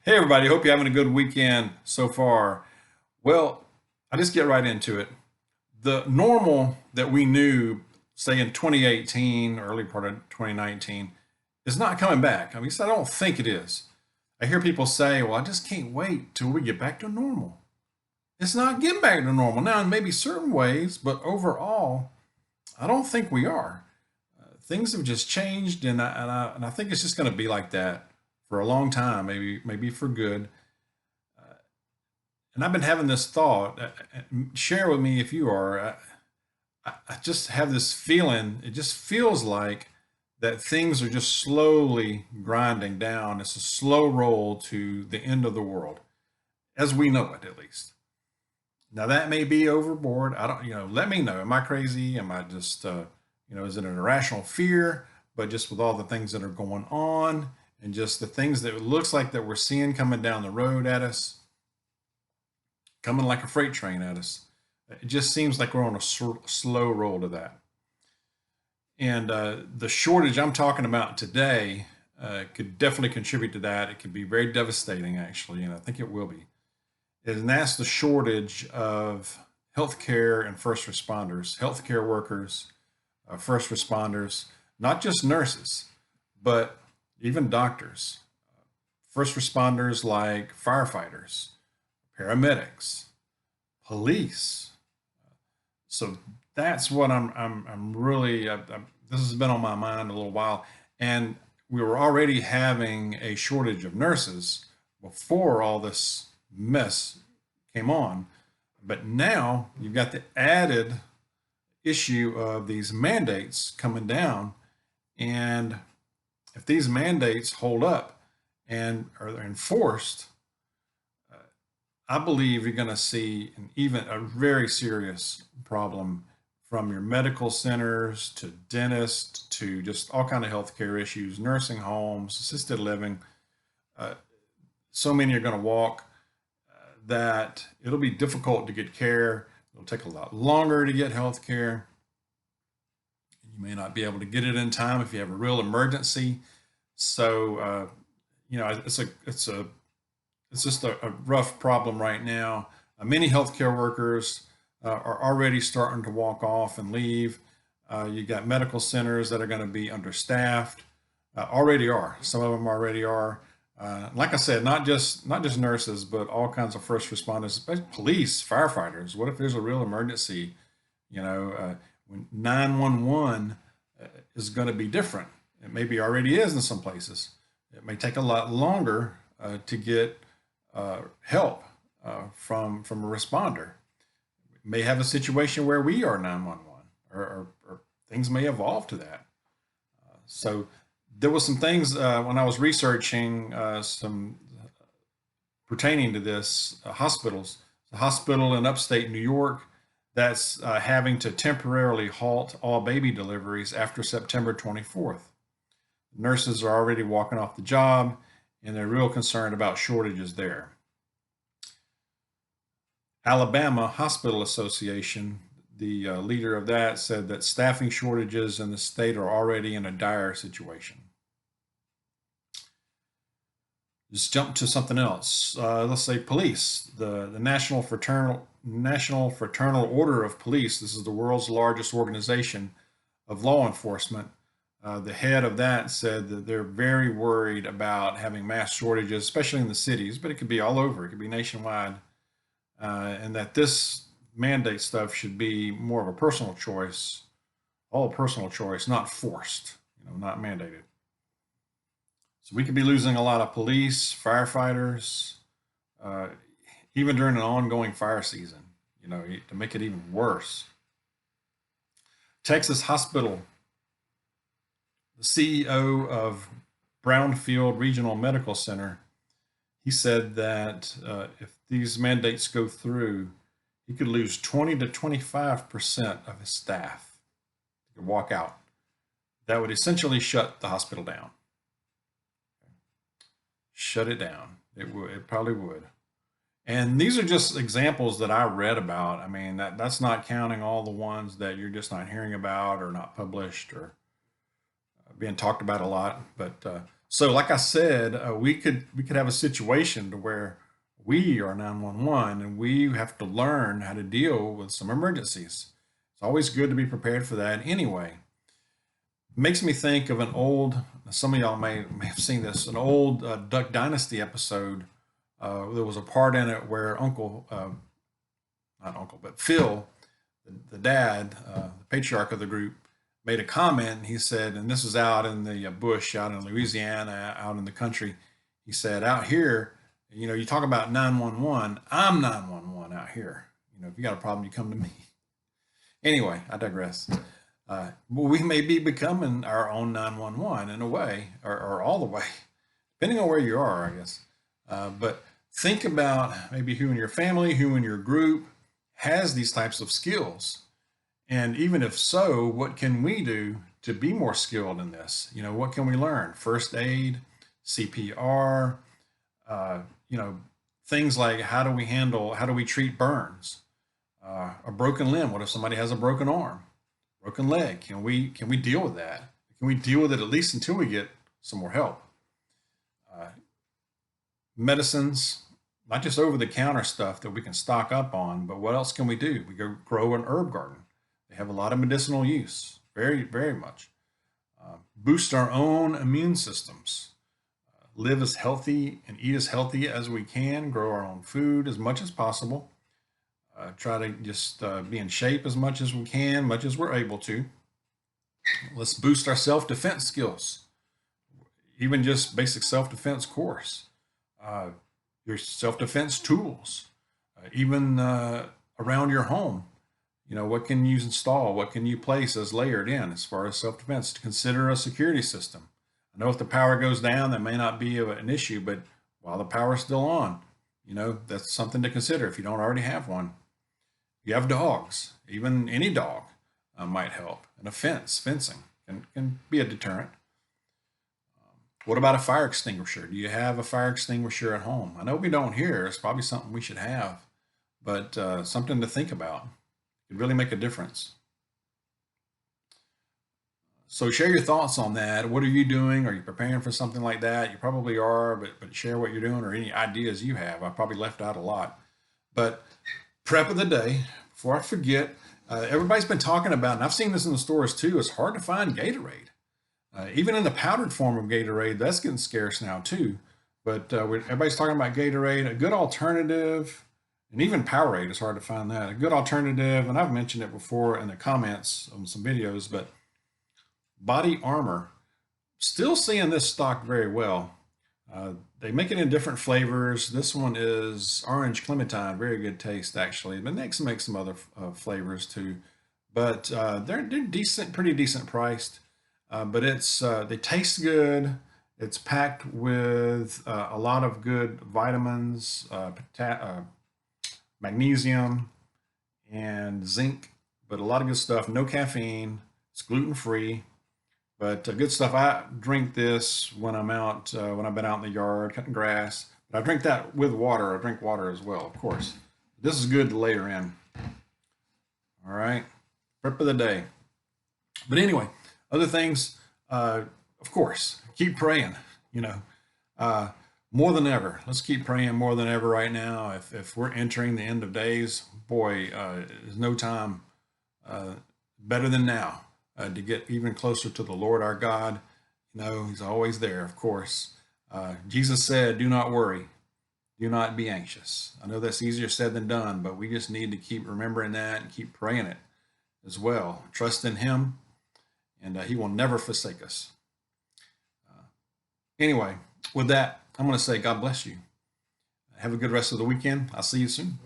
Hey everybody, hope you're having a good weekend so far. Well, I just get right into it. The normal that we knew, say in 2018, early part of 2019, is not coming back. At least I don't think it is. I hear people say, well, I just can't wait till we get back to normal. It's not getting back to normal now in maybe certain ways, but overall, I don't think we are. Things have just changed, and I think it's just going to be like that for a long time, maybe for good. And I've been having this thought. Share with me if you are. I just have this feeling. It just feels like that things are just slowly grinding down. It's a slow roll to the end of the world, as we know it, at least. Now that may be overboard. I don't. Let me know. Am I crazy? Am I just? Is it an irrational fear? But just with all the things that are going on, and just the things that it looks like that we're seeing coming down the road at us, coming like a freight train at us. It just seems like we're on a slow roll to that. And the shortage I'm talking about today could definitely contribute to that. It could be very devastating, actually, and I think it will be. And that's the shortage of healthcare and first responders, healthcare workers, first responders, not just nurses, but even doctors, first responders like firefighters, paramedics, police. So that's what I'm really. This has been on my mind a little while, and we were already having a shortage of nurses before all this mess came on, but now you've got the added issue of these mandates coming down, and if these mandates hold up and are enforced, I believe you're going to see even a very serious problem from your medical centers to dentists to just all kind of healthcare issues, nursing homes, assisted living. Uh, so many are going to walk that it'll be difficult to get care. It'll take a lot longer to get health care. You may not be able to get it in time if you have a real emergency. So, it's just a rough problem right now. Many healthcare workers are already starting to walk off and leave. You got medical centers that are going to be understaffed. Already are. Some of them already are. Like I said, not just nurses, but all kinds of first responders, police, firefighters. What if there's a real emergency? When 911 is going to be different. It maybe already is in some places. It may take a lot longer to get help from a responder. We may have a situation where we are 911, or things may evolve to that. So there was some things when I was researching some pertaining to this hospitals. The hospital in upstate New York that's having to temporarily halt all baby deliveries after September 24th. Nurses are already walking off the job, and they're real concerned about shortages there. Alabama Hospital Association, the leader of that, said that staffing shortages in the state are already in a dire situation. Just jump to something else. Let's say police, the National Fraternal Order of Police. This is the world's largest organization of law enforcement. The head of that said that they're very worried about having mass shortages, especially in the cities, but it could be all over. It could be nationwide, and that this mandate stuff should be more of a personal choice, all personal choice, not forced, not mandated. So we could be losing a lot of police, firefighters, uh, even during an ongoing fire season, to make it even worse. Texas Hospital, the CEO of Brownfield Regional Medical Center, he said that if these mandates go through, he could lose 20 to 25% of his staff. He could walk out. That would essentially shut the hospital down. Shut it down. It would. It probably would. And these are just examples that I read about. I mean, that's not counting all the ones that you're just not hearing about or not published or being talked about a lot. But So, like I said, we could have a situation to where we are 911 and we have to learn how to deal with some emergencies. It's always good to be prepared for that anyway. Makes me think of an old, some of y'all may have seen this, an old Duck Dynasty episode. There was a part in it where not Uncle, but Phil, the dad, the patriarch of the group, made a comment. He said, and this is out in the bush, out in Louisiana, out in the country. He said, out here, you talk about 911. I'm 911 out here. If you got a problem, you come to me. Anyway, I digress. We may be becoming our own 911 in a way, or all the way, depending on where you are, I guess. But think about maybe who in your family, who in your group has these types of skills. And even if so, what can we do to be more skilled in this? What can we learn? First aid, CPR, things like how do we treat burns? A broken limb. What if somebody has a broken arm, broken leg? Can we deal with that? Can we deal with it at least until we get some more help? Medicines, not just over the counter stuff that we can stock up on, but what else can we do? We go grow an herb garden. They have a lot of medicinal use, very, very much. Boost our own immune systems. Live as healthy and eat as healthy as we can. Grow our own food as much as possible. Try to just be in shape as much as we can, much as we're able to. Let's boost our self-defense skills. Even just basic self-defense course. Your self-defense tools. Even around your home. What can you install? What can you place as layered in as far as self-defense? Consider a security system. I know if the power goes down, that may not be an issue, but while the power's still on, that's something to consider if you don't already have one. You have dogs, even any dog might help. And fencing can be a deterrent. What about a fire extinguisher? Do you have a fire extinguisher at home? I know we don't here. It's probably something we should have, but something to think about. It could really make a difference. So share your thoughts on that. What are you doing? Are you preparing for something like that? You probably are, but share what you're doing or any ideas you have. I probably left out a lot. But prep of the day, before I forget, everybody's been talking about, and I've seen this in the stores too, it's hard to find Gatorade. Even in the powdered form of Gatorade, that's getting scarce now too. But everybody's talking about Gatorade, a good alternative, and even Powerade is hard to find that. A good alternative, and I've mentioned it before in the comments on some videos, but Body Armor, still seeing this stocked very well. They make it in different flavors. This one is orange clementine, very good taste actually. But they can make some other flavors too. But they're decent, pretty decent priced. But they taste good. It's packed with a lot of good vitamins, magnesium, and zinc. But a lot of good stuff. No caffeine. It's gluten free. But good stuff. I drink this when I'm out, when I've been out in the yard cutting grass. But I drink that with water. I drink water as well, of course. This is good to layer in. All right. Prep of the day. But anyway, other things, of course, keep praying, more than ever. Let's keep praying more than ever right now. If we're entering the end of days, boy, there's no time better than now. To get even closer to the Lord our God. He's always there, of course. Jesus said, do not worry. Do not be anxious. I know that's easier said than done, but we just need to keep remembering that and keep praying it as well. Trust in him, and he will never forsake us. Anyway, with that, I'm going to say God bless you. Have a good rest of the weekend. I'll see you soon.